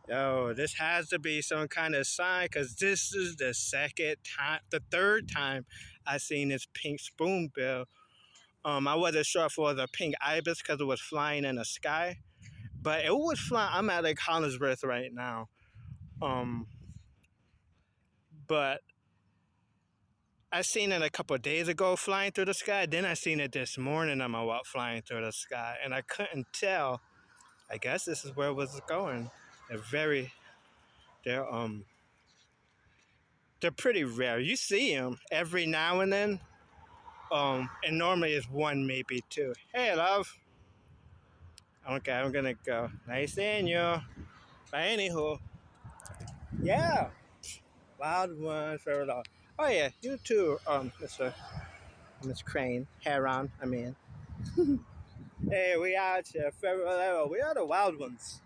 Yo, this has to be some kind of sign because this is the third time I seen this pink spoonbill. I wasn't sure if it was a pink ibis because it was flying in the sky, but it was flying. I'm at like Hollingsworth right now. Um, but I seen it a couple of days ago flying through the sky. Then I seen it this morning on my walk flying through the sky, and I couldn't tell. I guess this is where it was going. They're they're pretty rare. You see them every now and then. And normally it's one, maybe two. Hey, love. Okay, I'm gonna go. Nice seeing you. But anywho, yeah, wild ones, very long. Oh yeah, you too, Miss Crane, Heron. I mean, hey, we out here, very level. We are the wild ones.